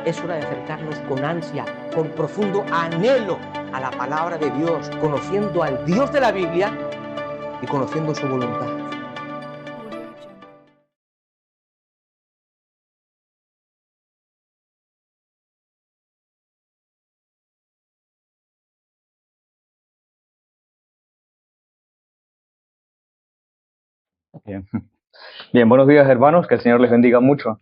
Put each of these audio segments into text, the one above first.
Es hora de acercarnos con ansia, con profundo anhelo a la palabra de Dios, conociendo al Dios de la Biblia y conociendo su voluntad. Bien. Bien, buenos días hermanos, que el Señor les bendiga mucho.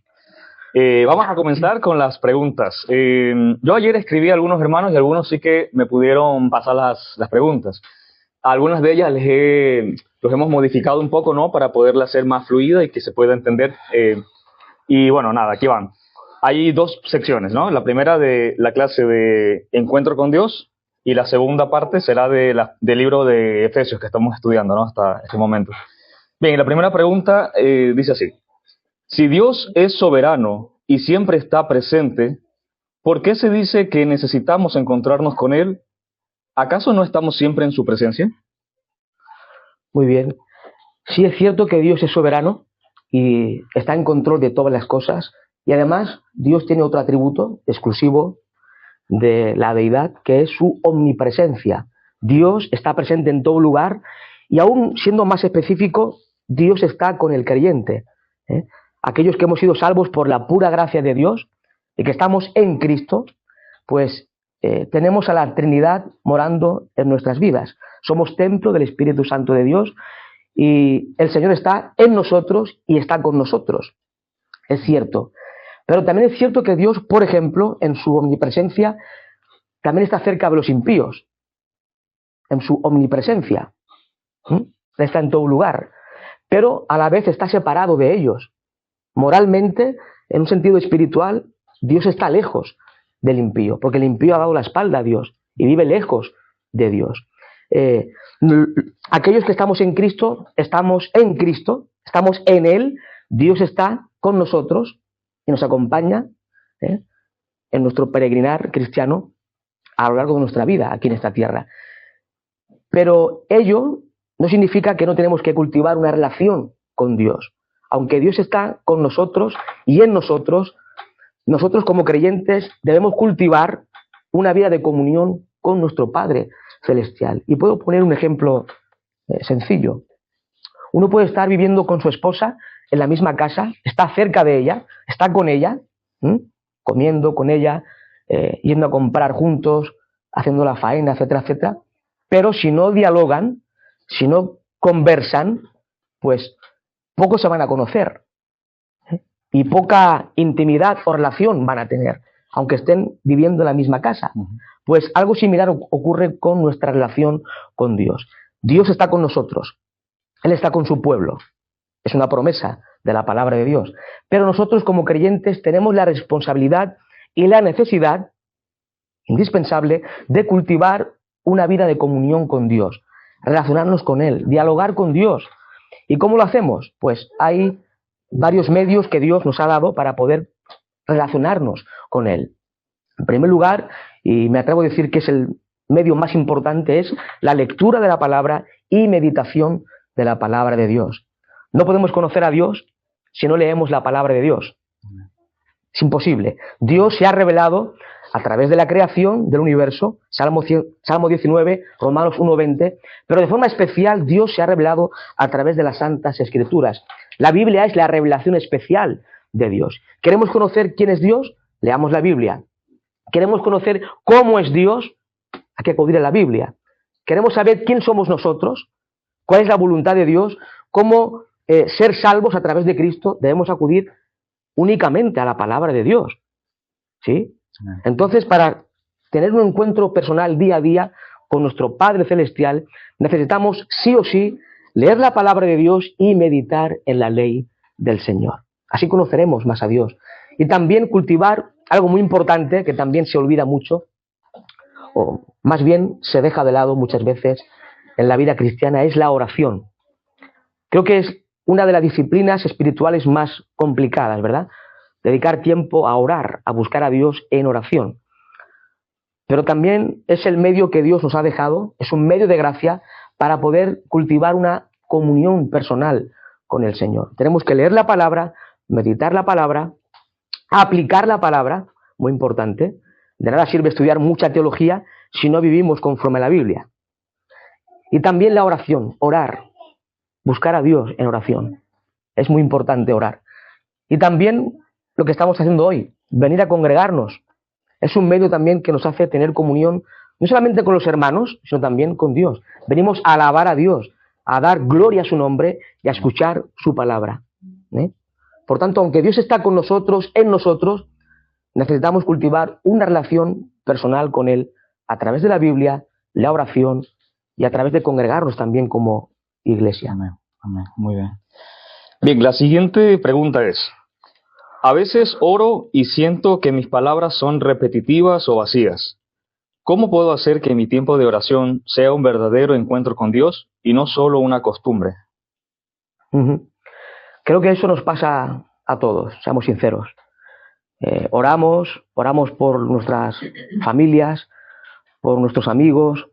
Vamos a comenzar con las preguntas. Yo ayer escribí a algunos hermanos y algunos sí que me pudieron pasar las preguntas. Algunas de ellas los hemos modificado un poco, ¿no? Para poderla hacer más fluida y que se pueda entender. Y bueno, nada, aquí van. Hay dos secciones, ¿no? La primera de la clase de Encuentro con Dios y la segunda parte será del libro de Efesios que estamos estudiando, ¿no? Hasta este momento. Bien, la primera pregunta dice así. Si Dios es soberano y siempre está presente, ¿por qué se dice que necesitamos encontrarnos con Él? ¿Acaso no estamos siempre en su presencia? Muy bien. Sí es cierto que Dios es soberano y está en control de todas las cosas, y además Dios tiene otro atributo exclusivo de la deidad, que es su omnipresencia. Dios está presente en todo lugar, y aún siendo más específico, Dios está con el creyente. Aquellos que hemos sido salvos por la pura gracia de Dios y que estamos en Cristo, pues tenemos a la Trinidad morando en nuestras vidas. Somos templo del Espíritu Santo de Dios y el Señor está en nosotros y está con nosotros. Es cierto. Pero también es cierto que Dios, por ejemplo, en su omnipresencia, también está cerca de los impíos. En su omnipresencia. Está en todo lugar. Pero a la vez está separado de ellos. Moralmente, en un sentido espiritual, Dios está lejos del impío, porque el impío ha dado la espalda a Dios y vive lejos de Dios. Aquellos que estamos en Cristo, estamos en Él, Dios está con nosotros y nos acompaña en nuestro peregrinar cristiano a lo largo de nuestra vida aquí en esta tierra. Pero ello no significa que no tenemos que cultivar una relación con Dios. Aunque Dios está con nosotros y en nosotros, nosotros como creyentes debemos cultivar una vida de comunión con nuestro Padre Celestial. Y puedo poner un ejemplo sencillo. Uno puede estar viviendo con su esposa en la misma casa, está cerca de ella, está con ella, comiendo con ella, yendo a comprar juntos, haciendo la faena, etcétera, etcétera. Pero si no dialogan, si no conversan, pues poco se van a conocer y poca intimidad o relación van a tener, aunque estén viviendo en la misma casa. Pues algo similar ocurre con nuestra relación con Dios. Dios está con nosotros, Él está con su pueblo, es una promesa de la palabra de Dios, pero nosotros como creyentes tenemos la responsabilidad y la necesidad indispensable de cultivar una vida de comunión con Dios, relacionarnos con Él, dialogar con Dios. ¿Y cómo lo hacemos? Pues hay varios medios que Dios nos ha dado para poder relacionarnos con Él. En primer lugar, y me atrevo a decir que es el medio más importante, es la lectura de la palabra y meditación de la palabra de Dios. No podemos conocer a Dios si no leemos la palabra de Dios. Es imposible. Dios se ha revelado a través de la creación del universo, Salmo 19, Romanos 1:20, pero de forma especial Dios se ha revelado a través de las Santas Escrituras. La Biblia es la revelación especial de Dios. ¿Queremos conocer quién es Dios? Leamos la Biblia. ¿Queremos conocer cómo es Dios? Hay que acudir a la Biblia. ¿Queremos saber quién somos nosotros? ¿Cuál es la voluntad de Dios? ¿Cómo ser salvos a través de Cristo? Debemos acudir únicamente a la palabra de Dios. ¿Sí? Entonces, para tener un encuentro personal día a día con nuestro Padre Celestial, necesitamos sí o sí leer la palabra de Dios y meditar en la ley del Señor. Así conoceremos más a Dios. Y también cultivar algo muy importante que también se olvida mucho, o más bien se deja de lado muchas veces en la vida cristiana, es la oración. Creo que es una de las disciplinas espirituales más complicadas, ¿verdad? Dedicar tiempo a orar, a buscar a Dios en oración. Pero también es el medio que Dios nos ha dejado, es un medio de gracia para poder cultivar una comunión personal con el Señor. Tenemos que leer la palabra, meditar la palabra, aplicar la palabra, muy importante. De nada sirve estudiar mucha teología si no vivimos conforme a la Biblia. Y también la oración, orar, buscar a Dios en oración. Es muy importante orar. Y también lo que estamos haciendo hoy, venir a congregarnos. Es un medio también que nos hace tener comunión, no solamente con los hermanos, sino también con Dios. Venimos a alabar a Dios, a dar gloria a su nombre y a escuchar su palabra. Por tanto, aunque Dios está con nosotros, en nosotros, necesitamos cultivar una relación personal con Él a través de la Biblia, la oración y a través de congregarnos también como iglesia. Amén, amén, muy bien. Bien, la siguiente pregunta es: a veces oro y siento que mis palabras son repetitivas o vacías. ¿Cómo puedo hacer que mi tiempo de oración sea un verdadero encuentro con Dios y no solo una costumbre? Creo que eso nos pasa a todos, seamos sinceros. Oramos por nuestras familias, por nuestros amigos,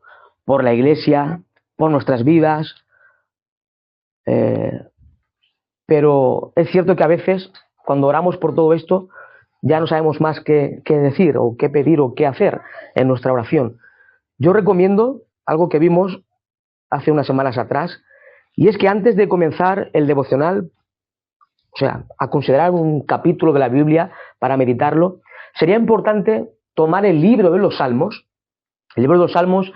por la iglesia, por nuestras vidas. Pero es cierto que a veces, cuando oramos por todo esto, ya no sabemos más qué decir o qué pedir o qué hacer en nuestra oración. Yo recomiendo algo que vimos hace unas semanas atrás, y es que antes de comenzar el devocional, o sea, a considerar un capítulo de la Biblia para meditarlo, sería importante tomar el libro de los Salmos. El libro de los Salmos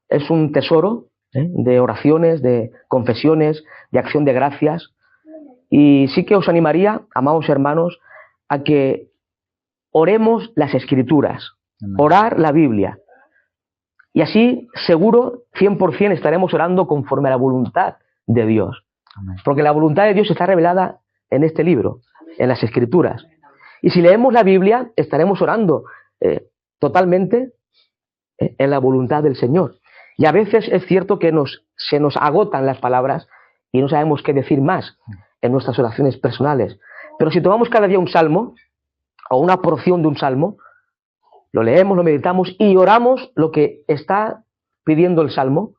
es un tesoro de oraciones, de confesiones, de acción de gracias. Y sí que os animaría, amados hermanos, a que oremos las Escrituras, orar la Biblia. Y así, seguro, 100% estaremos orando conforme a la voluntad de Dios. Porque la voluntad de Dios está revelada en este libro, en las Escrituras. Y si leemos la Biblia, estaremos orando totalmente en la voluntad del Señor. Y a veces es cierto que se nos agotan las palabras y no sabemos qué decir más en nuestras oraciones personales. Pero si tomamos cada día un salmo o una porción de un salmo, lo leemos, lo meditamos y oramos lo que está pidiendo el salmo,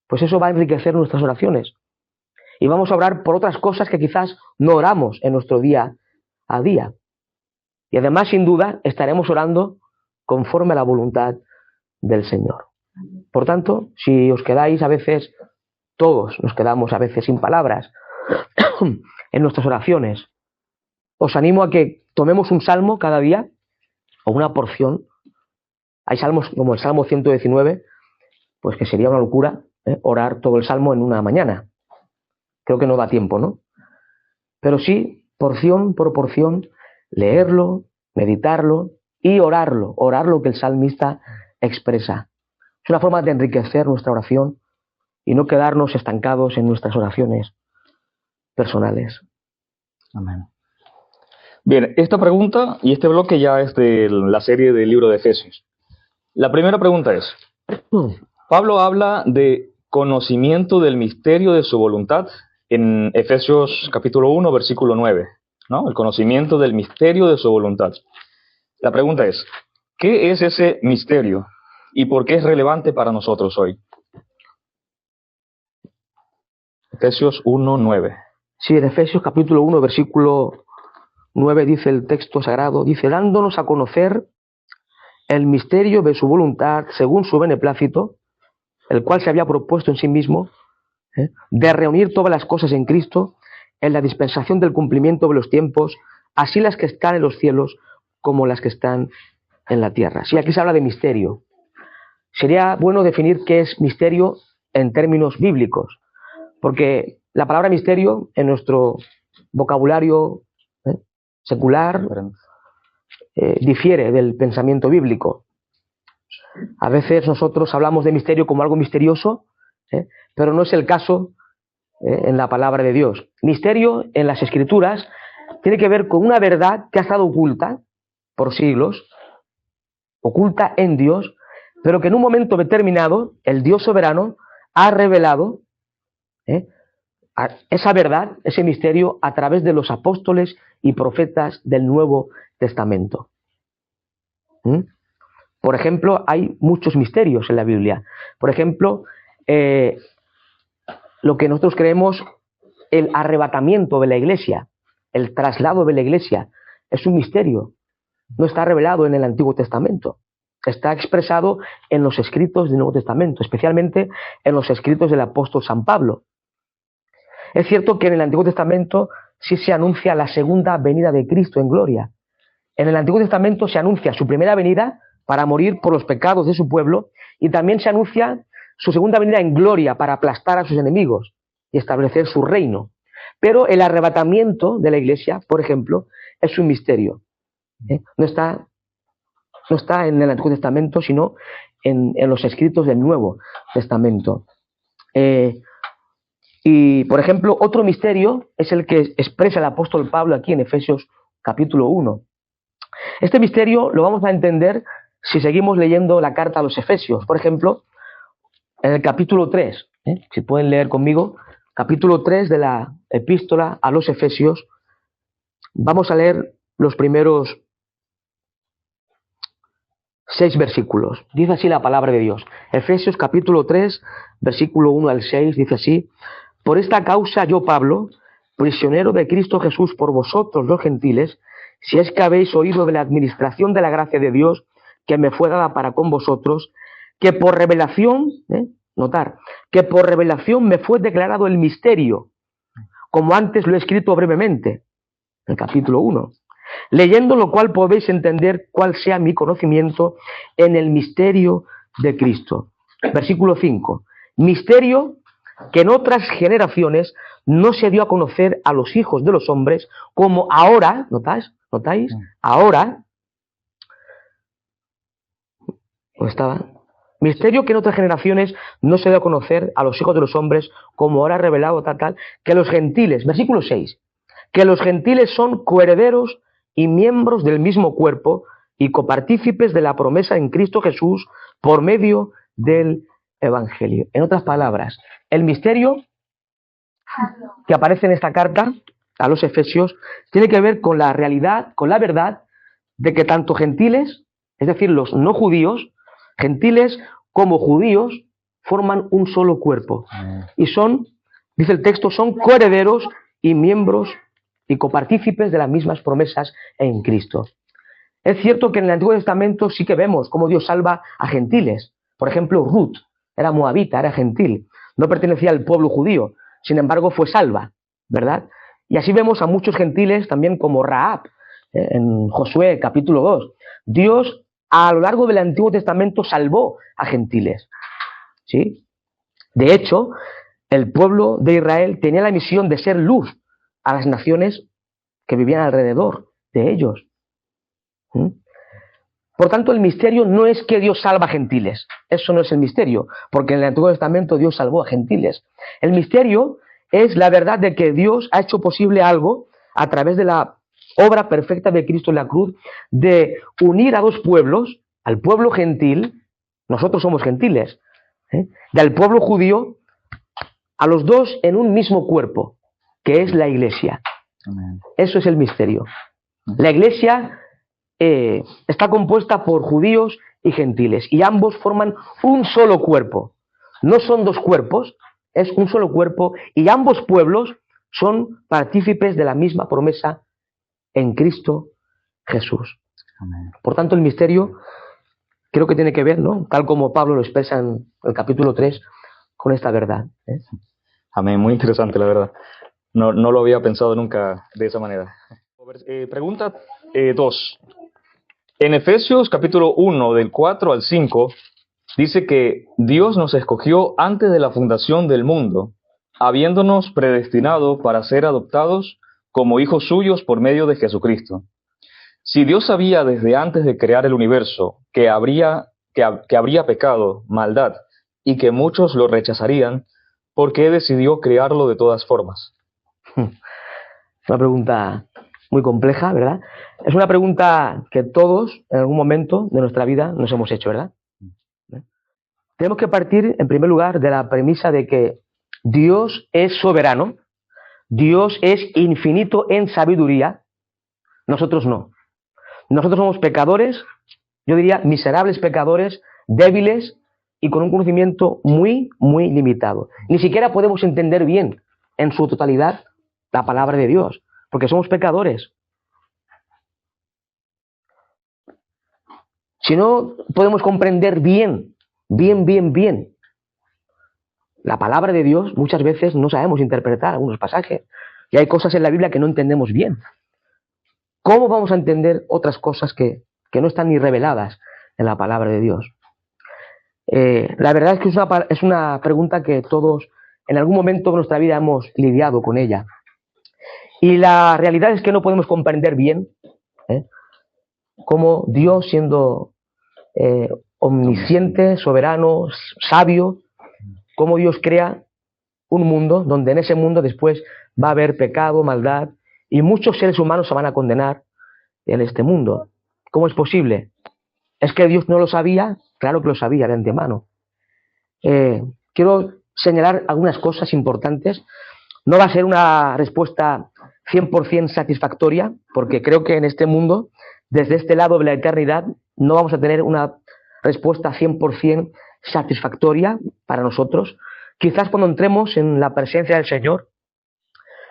pues eso va a enriquecer nuestras oraciones. Y vamos a orar por otras cosas que quizás no oramos en nuestro día a día. Y además, sin duda, estaremos orando conforme a la voluntad del Señor. Por tanto, si os quedáis a veces, todos nos quedamos a veces sin palabras en nuestras oraciones, os animo a que tomemos un salmo cada día o una porción. Hay salmos como el Salmo 119, pues que sería una locura orar todo el salmo en una mañana. Creo que no da tiempo, ¿no? Pero sí, porción por porción, leerlo, meditarlo y orarlo, orar lo que el salmista expresa. Es una forma de enriquecer nuestra oración y no quedarnos estancados en nuestras oraciones personales. Amén. Bien, esta pregunta y este bloque ya es de la serie del libro de Efesios. La primera pregunta es: Pablo habla de conocimiento del misterio de su voluntad en Efesios capítulo 1, versículo 9, ¿no? El conocimiento del misterio de su voluntad. La pregunta es: ¿qué es ese misterio y por qué es relevante para nosotros hoy? Efesios 1, 9. Sí, en Efesios capítulo 1, versículo 9 dice el texto sagrado, dice, dándonos a conocer el misterio de su voluntad según su beneplácito, el cual se había propuesto en sí mismo, de reunir todas las cosas en Cristo, en la dispensación del cumplimiento de los tiempos, así las que están en los cielos como las que están en la tierra. Sí, aquí se habla de misterio. Sería bueno definir qué es misterio en términos bíblicos, porque la palabra misterio en nuestro vocabulario secular difiere del pensamiento bíblico. A veces nosotros hablamos de misterio como algo misterioso, pero no es el caso en la palabra de Dios. Misterio en las Escrituras tiene que ver con una verdad que ha estado oculta por siglos, oculta en Dios, pero que en un momento determinado el Dios soberano ha revelado esa verdad, ese misterio, a través de los apóstoles y profetas del Nuevo Testamento. Por ejemplo, hay muchos misterios en la Biblia. Por ejemplo, lo que nosotros creemos, el arrebatamiento de la iglesia, el traslado de la iglesia, es un misterio. no está revelado en el Antiguo Testamento. Está expresado en los escritos del Nuevo Testamento, especialmente en los escritos del apóstol San Pablo. Es cierto que en el Antiguo Testamento sí se anuncia la segunda venida de Cristo en gloria. En el Antiguo Testamento se anuncia su primera venida para morir por los pecados de su pueblo, y también se anuncia su segunda venida en gloria para aplastar a sus enemigos y establecer su reino. Pero el arrebatamiento de la Iglesia, por ejemplo, es un misterio. No está en el Antiguo Testamento, sino en los escritos del Nuevo Testamento. Y, por ejemplo, otro misterio es el que expresa el apóstol Pablo aquí en Efesios capítulo 1. Este misterio lo vamos a entender si seguimos leyendo la carta a los Efesios. Por ejemplo, en el capítulo 3, si pueden leer conmigo, capítulo 3 de la epístola a los Efesios, vamos a leer los primeros 6 versículos. Dice así la palabra de Dios. Efesios capítulo 3, versículo 1 al 6, dice así: por esta causa yo, Pablo, prisionero de Cristo Jesús por vosotros los gentiles, si es que habéis oído de la administración de la gracia de Dios que me fue dada para con vosotros, que por revelación, notar, que por revelación me fue declarado el misterio, como antes lo he escrito brevemente, en el capítulo 1, leyendo lo cual podéis entender cuál sea mi conocimiento en el misterio de Cristo. Versículo 5, misterio que en otras generaciones no se dio a conocer a los hijos de los hombres, como ahora, ¿notáis? Ahora, ¿dónde estaba? Misterio que en otras generaciones no se dio a conocer a los hijos de los hombres, como ahora revelado tal, que los gentiles, versículo 6, que los gentiles son coherederos y miembros del mismo cuerpo y copartícipes de la promesa en Cristo Jesús por medio del Evangelio. En otras palabras, el misterio que aparece en esta carta a los Efesios tiene que ver con la realidad, con la verdad de que tanto gentiles, es decir, los no judíos, gentiles como judíos, forman un solo cuerpo. Y son, dice el texto, son coherederos y miembros y copartícipes de las mismas promesas en Cristo. Es cierto que en el Antiguo Testamento sí que vemos cómo Dios salva a gentiles. Por ejemplo, Ruth era moabita, era gentil, no pertenecía al pueblo judío, sin embargo fue salva, ¿verdad? Y así vemos a muchos gentiles también como Rahab, en Josué capítulo 2. Dios a lo largo del Antiguo Testamento salvó a gentiles, ¿sí? De hecho, el pueblo de Israel tenía la misión de ser luz a las naciones que vivían alrededor de ellos. Por tanto, el misterio no es que Dios salva a gentiles. Eso no es el misterio, porque en el Antiguo Testamento Dios salvó a gentiles. El misterio es la verdad de que Dios ha hecho posible algo a través de la obra perfecta de Cristo en la cruz, de unir a dos pueblos, al pueblo gentil, nosotros somos gentiles, del pueblo judío, a los dos en un mismo cuerpo, que es la Iglesia. Amén. Eso es el misterio. La Iglesia está compuesta por judíos y gentiles, y ambos forman un solo cuerpo. No son dos cuerpos, es un solo cuerpo, y ambos pueblos son partícipes de la misma promesa en Cristo Jesús. Amén. Por tanto, el misterio creo que tiene que ver, ¿no?, tal como Pablo lo expresa en el capítulo 3, con esta verdad. Amén, muy interesante, la verdad. No lo había pensado nunca de esa manera. Pregunta 2. En Efesios capítulo 1, del 4 al 5, dice que Dios nos escogió antes de la fundación del mundo, habiéndonos predestinado para ser adoptados como hijos suyos por medio de Jesucristo. Si Dios sabía desde antes de crear el universo que habría pecado, maldad, y que muchos lo rechazarían, ¿por qué decidió crearlo de todas formas? Es una pregunta muy compleja, ¿verdad? Es una pregunta que todos, en algún momento de nuestra vida, nos hemos hecho, ¿verdad? Tenemos que partir, en primer lugar, de la premisa de que Dios es soberano, Dios es infinito en sabiduría, nosotros no. Nosotros somos pecadores, yo diría miserables pecadores, débiles y con un conocimiento muy, muy limitado. Ni siquiera podemos entender bien, en su totalidad, la palabra de Dios, porque somos pecadores. si no podemos comprender bien la palabra de Dios, muchas veces no sabemos interpretar algunos pasajes. Y hay cosas en la Biblia que no entendemos bien. ¿Cómo vamos a entender otras cosas que no están ni reveladas en la palabra de Dios? La verdad es que es una pregunta que todos en algún momento de nuestra vida hemos lidiado con ella. Y la realidad es que no podemos comprender bien cómo Dios, siendo omnisciente, soberano, sabio, cómo Dios crea un mundo donde en ese mundo después va a haber pecado, maldad, y muchos seres humanos se van a condenar en este mundo. ¿Cómo es posible? ¿Es que Dios no lo sabía? Claro que lo sabía de antemano. Quiero señalar algunas cosas importantes. No va a ser una respuesta 100% satisfactoria, porque creo que en este mundo, desde este lado de la eternidad, no vamos a tener una respuesta 100% satisfactoria para nosotros. Quizás cuando entremos en la presencia del Señor,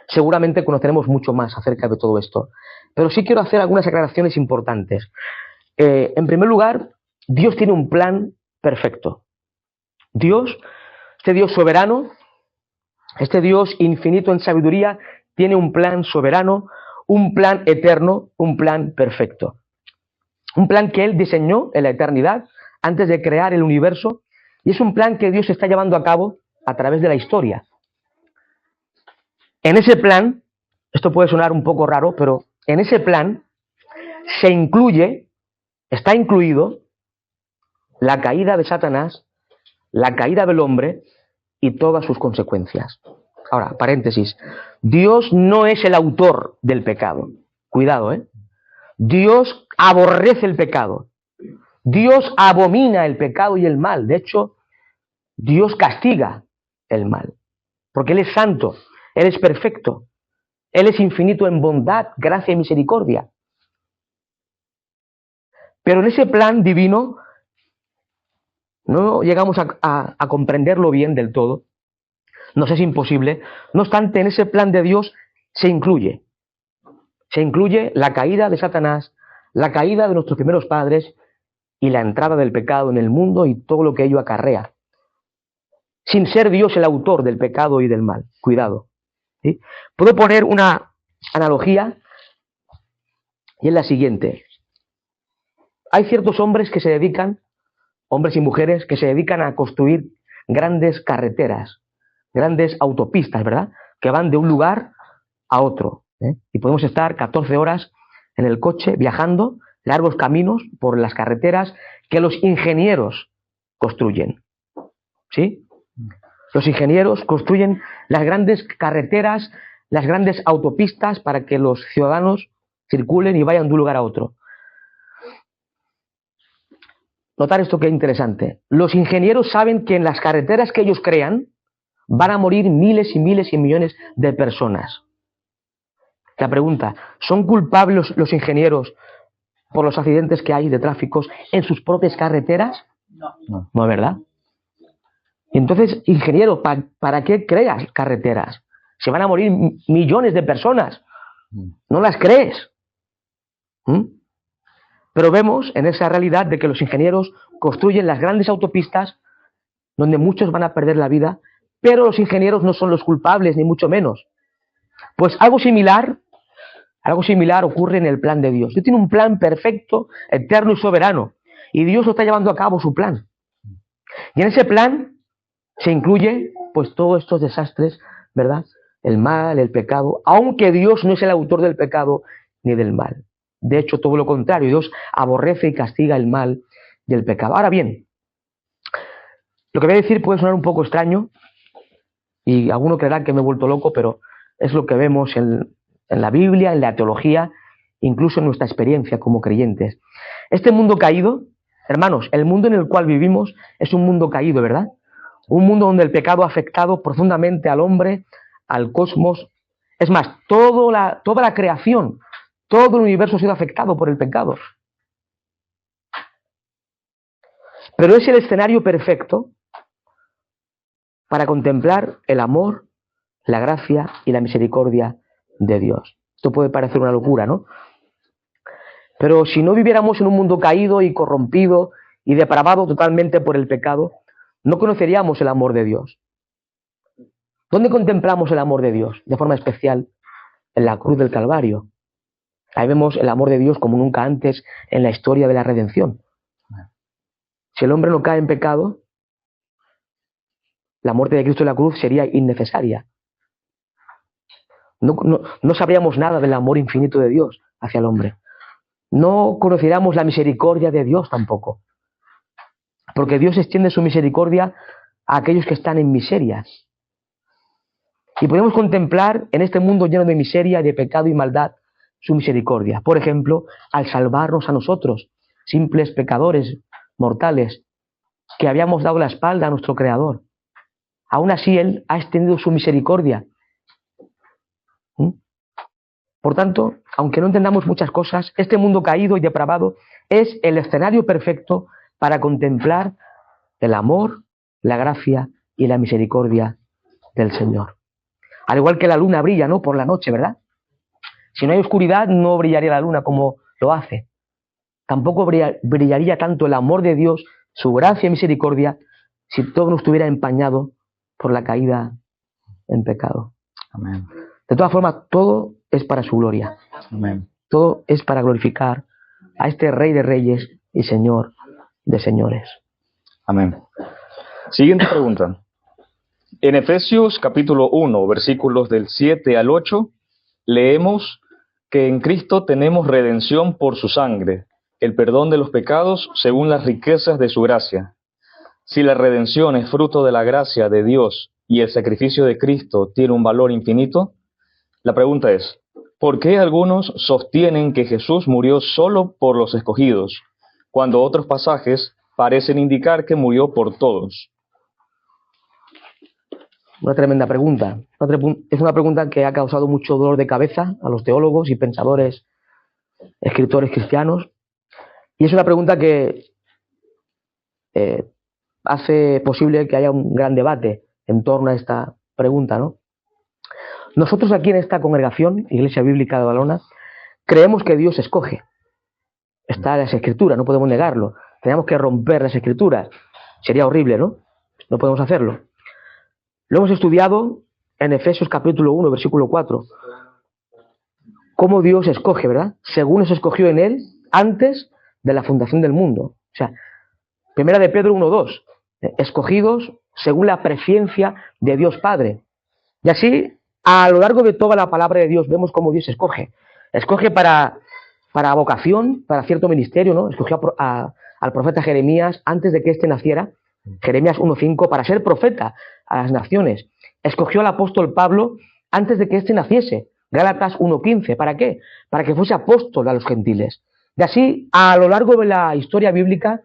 seguramente conoceremos mucho más acerca de todo esto. Pero sí quiero hacer algunas aclaraciones importantes. En primer lugar, Dios tiene un plan perfecto. Dios, este Dios soberano, este Dios infinito en sabiduría, tiene un plan soberano, un plan eterno, un plan perfecto. Un plan que Él diseñó en la eternidad antes de crear el universo, y es un plan que Dios está llevando a cabo a través de la historia. En ese plan, esto puede sonar un poco raro, pero en ese plan está incluido la caída de Satanás, la caída del hombre y todas sus consecuencias. Ahora, paréntesis, Dios no es el autor del pecado. Cuidado, ¿eh? Dios aborrece el pecado. Dios abomina el pecado y el mal. De hecho, Dios castiga el mal. Porque Él es santo, Él es perfecto, Él es infinito en bondad, gracia y misericordia. Pero en ese plan divino no llegamos a comprenderlo bien del todo. Nos es imposible. No obstante, en ese plan de Dios se incluye la caída de Satanás, la caída de nuestros primeros padres y la entrada del pecado en el mundo y todo lo que ello acarrea. Sin ser Dios el autor del pecado y del mal. Cuidado. ¿Sí? Puedo poner una analogía y es la siguiente. Hay ciertos hombres y mujeres que se dedican a construir grandes carreteras, grandes autopistas, ¿verdad? Que van de un lugar a otro. Y podemos estar 14 horas en el coche viajando largos caminos por las carreteras que los ingenieros construyen. ¿Sí? Los ingenieros construyen las grandes carreteras, las grandes autopistas para que los ciudadanos circulen y vayan de un lugar a otro. Notar esto que es interesante. Los ingenieros saben que en las carreteras que ellos crean van a morir miles y miles y millones de personas. La pregunta, ¿son culpables los ingenieros por los accidentes que hay de tráficos en sus propias carreteras? No. No es verdad. Entonces, ingeniero, ¿para qué creas carreteras? Se van a morir millones de personas. ¿No las crees? Pero vemos en esa realidad de que los ingenieros construyen las grandes autopistas donde muchos van a perder la vida, pero los ingenieros no son los culpables, ni mucho menos. Pues algo similar ocurre en el plan de Dios. Dios tiene un plan perfecto, eterno y soberano, y Dios lo está llevando a cabo su plan. Y en ese plan se incluye pues todos estos desastres, ¿verdad? El mal, el pecado, aunque Dios no es el autor del pecado ni del mal. De hecho, todo lo contrario, Dios aborrece y castiga el mal y el pecado. Ahora bien, lo que voy a decir puede sonar un poco extraño y alguno creerá que me he vuelto loco, pero es lo que vemos en la Biblia, en la teología, incluso en nuestra experiencia como creyentes. Este mundo caído, hermanos, el mundo en el cual vivimos es un mundo caído, ¿verdad? Un mundo donde el pecado ha afectado profundamente al hombre, al cosmos. Es más, toda la creación, todo el universo ha sido afectado por el pecado. Pero es el escenario perfecto para contemplar el amor, la gracia y la misericordia de Dios. Esto puede parecer una locura, ¿no? Pero si no viviéramos en un mundo caído y corrompido y depravado totalmente por el pecado, no conoceríamos el amor de Dios. ¿Dónde contemplamos el amor de Dios? De forma especial, en la cruz del Calvario. Ahí vemos el amor de Dios como nunca antes en la historia de la redención. Si el hombre no cae en pecado, la muerte de Cristo en la cruz sería innecesaria. No sabríamos nada del amor infinito de Dios hacia el hombre. No conoceríamos la misericordia de Dios tampoco. Porque Dios extiende su misericordia a aquellos que están en miserias. Y podemos contemplar en este mundo lleno de miseria, de pecado y maldad, su misericordia. Por ejemplo, al salvarnos a nosotros, simples pecadores mortales, que habíamos dado la espalda a nuestro Creador. Aún así, Él ha extendido su misericordia. Por tanto, aunque no entendamos muchas cosas, este mundo caído y depravado es el escenario perfecto para contemplar el amor, la gracia y la misericordia del Señor. Al igual que la luna brilla, ¿no?, por la noche, ¿verdad? Si no hay oscuridad, no brillaría la luna como lo hace. Tampoco brillaría tanto el amor de Dios, su gracia y misericordia, si todo no estuviera empañado por la caída en pecado. Amén. De todas formas, todo es para su gloria. Amén. Todo es para glorificar a este Rey de Reyes y Señor de Señores. Amén. Siguiente pregunta. En Efesios capítulo 1, versículos del 7 al 8, leemos que en Cristo tenemos redención por su sangre, el perdón de los pecados según las riquezas de su gracia. Si la redención es fruto de la gracia de Dios y el sacrificio de Cristo tiene un valor infinito, la pregunta es, ¿por qué algunos sostienen que Jesús murió solo por los escogidos, cuando otros pasajes parecen indicar que murió por todos? Una tremenda pregunta. Es una pregunta que ha causado mucho dolor de cabeza a los teólogos y pensadores, escritores cristianos. Y es una pregunta que hace posible que haya un gran debate en torno a esta pregunta, ¿no? Nosotros aquí en esta congregación, Iglesia Bíblica de Valona, creemos que Dios escoge. Está en las Escrituras, no podemos negarlo. Tenemos que romper las Escrituras. Sería horrible, ¿no? No podemos hacerlo. Lo hemos estudiado en Efesios capítulo 1, versículo 4. Cómo Dios escoge, ¿verdad? Según nos escogió en Él antes de la fundación del mundo. O sea, primera de Pedro 1:2. Escogidos según la presciencia de Dios Padre. Y así, a lo largo de toda la palabra de Dios, vemos cómo Dios escoge. Escoge para vocación, para cierto ministerio, ¿no? Escogió al profeta Jeremías antes de que éste naciera. Jeremías 1:5, para ser profeta a las naciones. Escogió al apóstol Pablo antes de que éste naciese. Gálatas 1:15, ¿para qué? Para que fuese apóstol a los gentiles. Y así, a lo largo de la historia bíblica,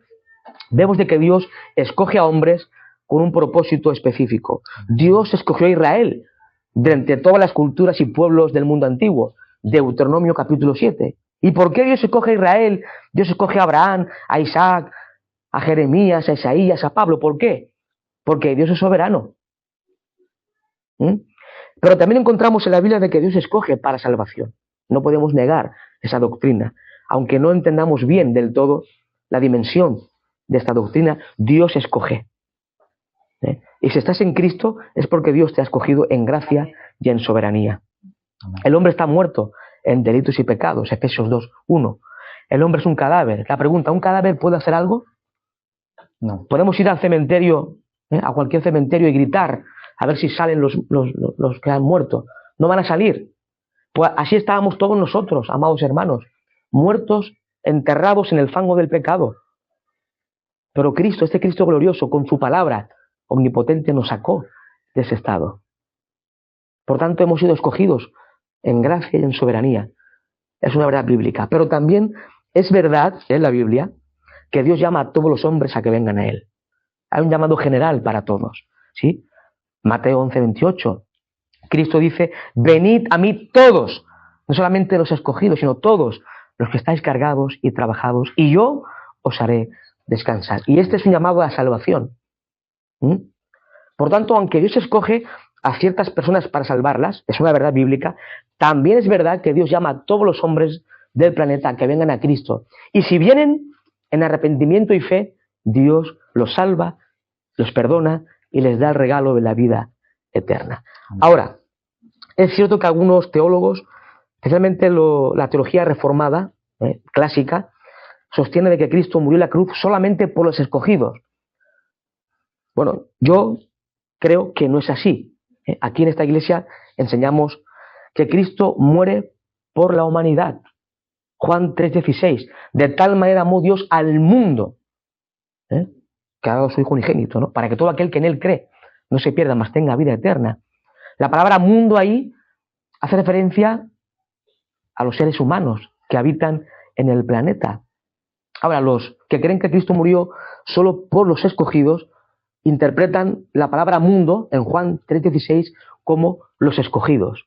vemos de que Dios escoge a hombres con un propósito específico. Dios escogió a Israel de entre todas las culturas y pueblos del mundo antiguo. Deuteronomio capítulo 7. ¿Y por qué Dios escoge a Israel? Dios escoge a Abraham, a Isaac, a Jeremías, a Isaías, a Pablo. ¿Por qué? Porque Dios es soberano. Pero también encontramos en la Biblia de que Dios escoge para salvación. No podemos negar esa doctrina. Aunque no entendamos bien del todo la dimensión de esta doctrina, Dios escoge. Y si estás en Cristo es porque Dios te ha escogido en gracia y en soberanía. El hombre está muerto en delitos y pecados, Efesios 2:1. El hombre es un cadáver. La pregunta, ¿un cadáver puede hacer algo? No. Podemos ir al cementerio, a cualquier cementerio y gritar a ver si salen los que han muerto. No van a salir. Pues así estábamos todos nosotros, amados hermanos, muertos, enterrados en el fango del pecado. Pero Cristo, este Cristo glorioso, con su palabra omnipotente, nos sacó de ese estado. Por tanto, hemos sido escogidos en gracia y en soberanía. Es una verdad bíblica. Pero también es verdad en la Biblia que Dios llama a todos los hombres a que vengan a Él. Hay un llamado general para todos, ¿sí? Mateo 11:28. Cristo dice, venid a mí todos, no solamente los escogidos, sino todos los que estáis cargados y trabajados, y yo os haré descansar. Y este es un llamado a la salvación. Por tanto, aunque Dios escoge a ciertas personas para salvarlas, es una verdad bíblica, también es verdad que Dios llama a todos los hombres del planeta que vengan a Cristo. Y si vienen en arrepentimiento y fe, Dios los salva, los perdona y les da el regalo de la vida eterna. Ahora, es cierto que algunos teólogos, especialmente la teología reformada, clásica, sostiene de que Cristo murió en la cruz solamente por los escogidos. Bueno, yo creo que no es así. Aquí en esta iglesia enseñamos que Cristo muere por la humanidad. Juan 3:16, de tal manera amó Dios al mundo, que ha dado su Hijo unigénito, ¿no? Para que todo aquel que en él cree no se pierda, mas tenga vida eterna. La palabra mundo ahí hace referencia a los seres humanos que habitan en el planeta. Ahora, los que creen que Cristo murió solo por los escogidos interpretan la palabra mundo en Juan 3:16 como los escogidos.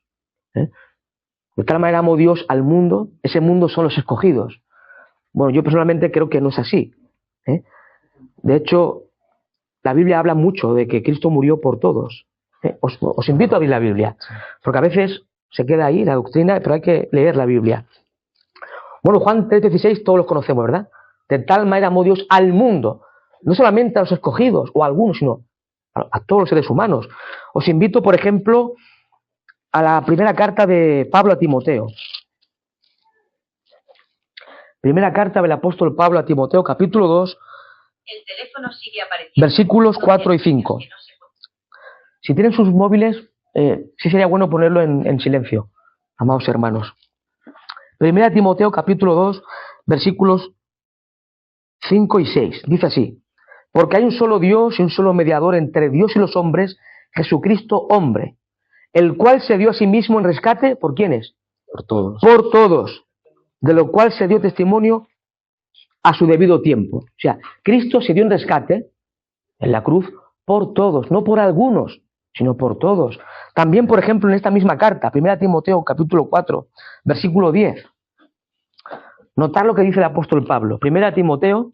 De tal manera amó Dios al mundo, ese mundo son los escogidos. Bueno, yo personalmente creo que no es así. De hecho, la Biblia habla mucho de que Cristo murió por todos. Os invito a abrir la Biblia, porque a veces se queda ahí la doctrina, pero hay que leer la Biblia. Bueno, Juan 3:16 todos los conocemos, ¿verdad? De tal manera amó Dios al mundo, no solamente a los escogidos o a algunos, sino a todos los seres humanos. Os invito, por ejemplo, a la primera carta de Pablo a Timoteo. Primera carta del apóstol Pablo a Timoteo, capítulo 2, el teléfono sigue apareciendo, versículos 4 y 5. Si tienen sus móviles, sí sería bueno ponerlo en silencio, amados hermanos. Primera Timoteo, capítulo 2, versículos 5 y 6. Dice así: porque hay un solo Dios y un solo mediador entre Dios y los hombres, Jesucristo hombre, el cual se dio a sí mismo en rescate, ¿por quiénes? Por todos. Por todos, de lo cual se dio testimonio a su debido tiempo. O sea, Cristo se dio en rescate en la cruz por todos, no por algunos, sino por todos. También, por ejemplo, en esta misma carta, 1 Timoteo, capítulo 4, versículo 10. Notad lo que dice el apóstol Pablo. 1 Timoteo,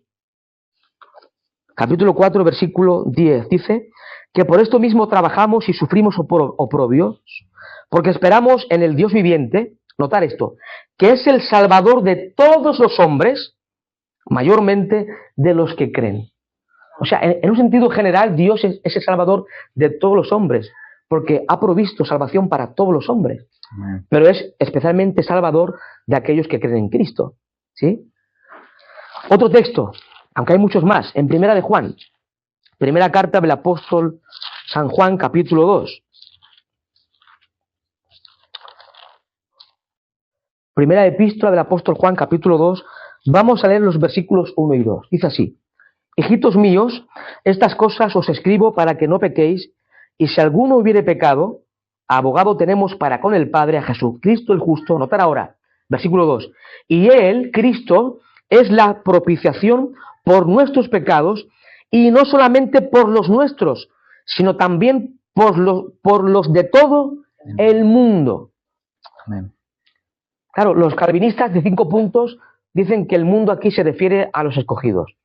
capítulo 4, versículo 10. Dice que por esto mismo trabajamos y sufrimos oprobios, porque esperamos en el Dios viviente, notad esto, que es el Salvador de todos los hombres, mayormente de los que creen. O sea, en un sentido general, Dios es el Salvador de todos los hombres, porque ha provisto salvación para todos los hombres. Amén. Pero es especialmente Salvador de aquellos que creen en Cristo. ¿Sí? Otro texto, aunque hay muchos más, en Primera de Juan, primera carta del apóstol San Juan, capítulo 2. Primera epístola del apóstol Juan, capítulo 2, vamos a leer los versículos 1 y 2. Dice así: hijitos míos, estas cosas os escribo para que no pequéis, y si alguno hubiere pecado, abogado tenemos para con el Padre a Jesucristo el justo. Notar ahora, versículo 2. Y Él, Cristo, es la propiciación por nuestros pecados, y no solamente por los nuestros, sino también por los de todo el mundo. Amén. Claro, los calvinistas de 5 puntos dicen que el mundo aquí se refiere a los escogidos.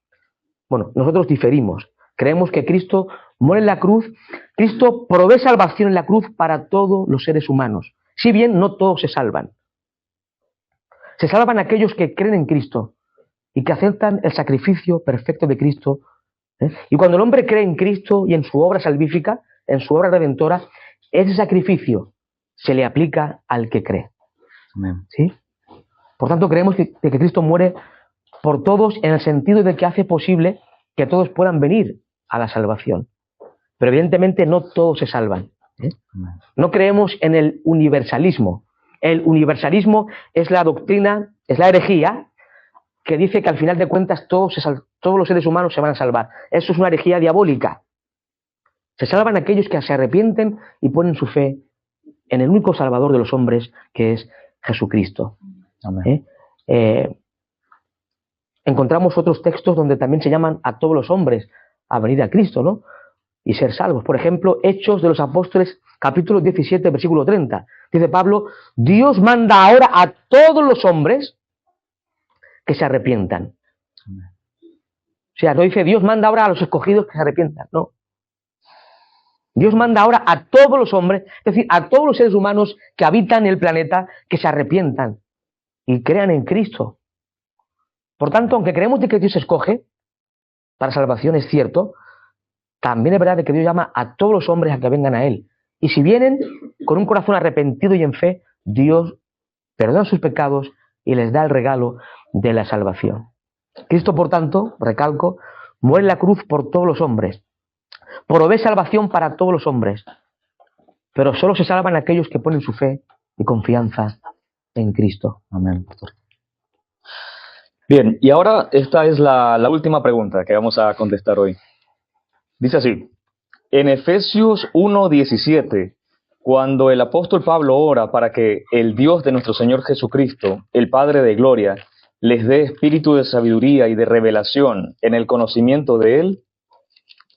Bueno, nosotros diferimos. Creemos que Cristo muere en la cruz, Cristo provee salvación en la cruz para todos los seres humanos. Si bien no todos se salvan. Se salvan aquellos que creen en Cristo y que aceptan el sacrificio perfecto de Cristo. Y cuando el hombre cree en Cristo y en su obra salvífica, en su obra redentora, ese sacrificio se le aplica al que cree. Amén. ¿Sí? Por tanto, creemos que Cristo muere por todos en el sentido de que hace posible que todos puedan venir a la salvación. Pero evidentemente no todos se salvan. No creemos en el universalismo. El universalismo es la doctrina, es la herejía que dice que al final de cuentas todos los seres humanos se van a salvar. Eso es una herejía diabólica. Se salvan aquellos que se arrepienten y ponen su fe en el único Salvador de los hombres, que es Jesucristo. Amén. Encontramos otros textos donde también se llaman a todos los hombres a venir a Cristo, ¿no? Y ser salvos. Por ejemplo, Hechos de los Apóstoles, capítulo 17, versículo 30. Dice Pablo: Dios manda ahora a todos los hombres que se arrepientan. Amén. O sea, no dice Dios manda ahora a los escogidos que se arrepientan, no. Dios manda ahora a todos los hombres, es decir, a todos los seres humanos que habitan el planeta, que se arrepientan. y crean en Cristo. Por tanto, aunque creemos de que Dios escoge para salvación, es cierto, también es verdad de que Dios llama a todos los hombres a que vengan a Él. Y si vienen con un corazón arrepentido y en fe, Dios perdona sus pecados y les da el regalo de la salvación. Cristo, por tanto, recalco, muere en la cruz por todos los hombres, provee salvación para todos los hombres, pero solo se salvan aquellos que ponen su fe y confianza en Cristo. Amén, pastor. Bien, y ahora esta es la última pregunta que vamos a contestar hoy. Dice así, en Efesios 1:17, cuando el apóstol Pablo ora para que el Dios de nuestro Señor Jesucristo, el Padre de gloria, les dé espíritu de sabiduría y de revelación en el conocimiento de Él,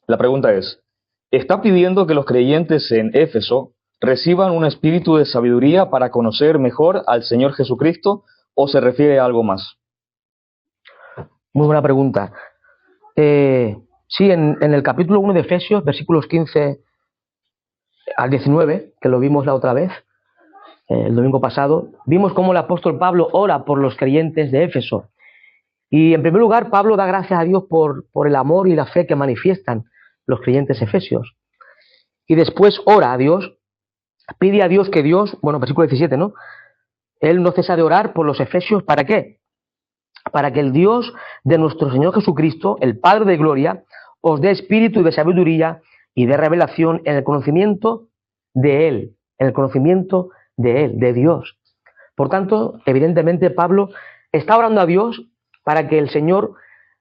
la pregunta es, ¿está pidiendo que los creyentes en Éfeso reciban un espíritu de sabiduría para conocer mejor al Señor Jesucristo o se refiere a algo más? Muy buena pregunta. Sí, en el capítulo 1 de Efesios, versículos 15 al 19, que lo vimos la otra vez, el domingo pasado, vimos cómo el apóstol Pablo ora por los creyentes de Éfeso. Y en primer lugar, Pablo da gracias a Dios por el amor y la fe que manifiestan los creyentes efesios. Y después ora a Dios, pide a Dios que Dios, bueno, versículo 17, ¿no? Él no cesa de orar por los efesios, ¿para qué? Para que el Dios de nuestro Señor Jesucristo, el Padre de gloria, os dé espíritu de sabiduría y de revelación en el conocimiento de Él, en el conocimiento de Él, de Dios. Por tanto, evidentemente Pablo está orando a Dios para que el Señor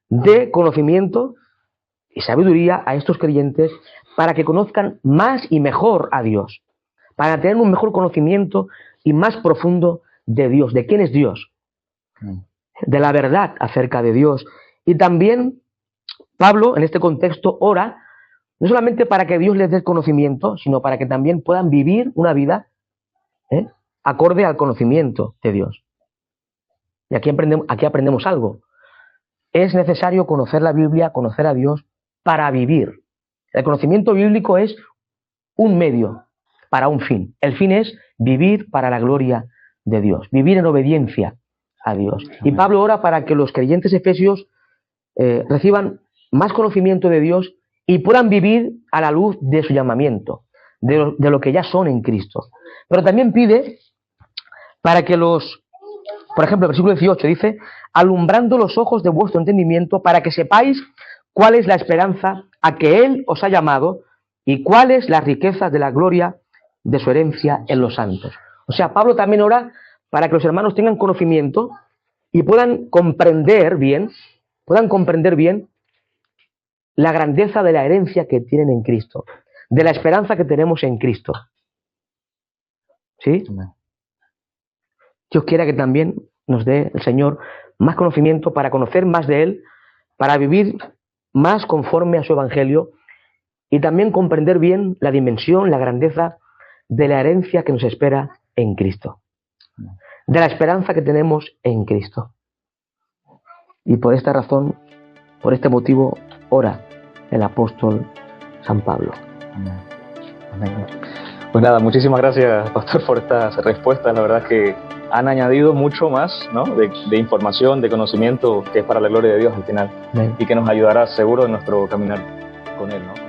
dé conocimiento y sabiduría a estos creyentes para que conozcan más y mejor a Dios, para tener un mejor conocimiento y más profundo de Dios, de quién es Dios, de la verdad acerca de Dios. Y también Pablo, en este contexto, ora no solamente para que Dios les dé conocimiento, sino para que también puedan vivir una vida acorde al conocimiento de Dios. Y aquí aprendemos algo. Es necesario conocer la Biblia, conocer a Dios para vivir. El conocimiento bíblico es un medio para un fin. El fin es vivir para la gloria de Dios, vivir en obediencia a Dios. Y Pablo ora para que los creyentes efesios reciban más conocimiento de Dios y puedan vivir a la luz de su llamamiento, de lo que ya son en Cristo. Pero también pide para que por ejemplo, el versículo 18 dice, alumbrando los ojos de vuestro entendimiento para que sepáis cuál es la esperanza a que Él os ha llamado y cuáles las riquezas de la gloria de su herencia en los santos. O sea, Pablo también ora para que los hermanos tengan conocimiento y puedan comprender bien la grandeza de la herencia que tienen en Cristo, de la esperanza que tenemos en Cristo. ¿Sí? Dios quiera que también nos dé el Señor más conocimiento para conocer más de Él, para vivir más conforme a su Evangelio y también comprender bien la dimensión, la grandeza de la herencia que nos espera en Cristo, de la esperanza que tenemos en Cristo. Y por esta razón, por este motivo, ora el apóstol San Pablo. Amén. Amén. Pues nada, muchísimas gracias, pastor, por estas respuestas. La verdad es que han añadido mucho más, ¿no? de información, de conocimiento, que es para la gloria de Dios al final. Amén. Y que nos ayudará seguro en nuestro caminar con Él, ¿no?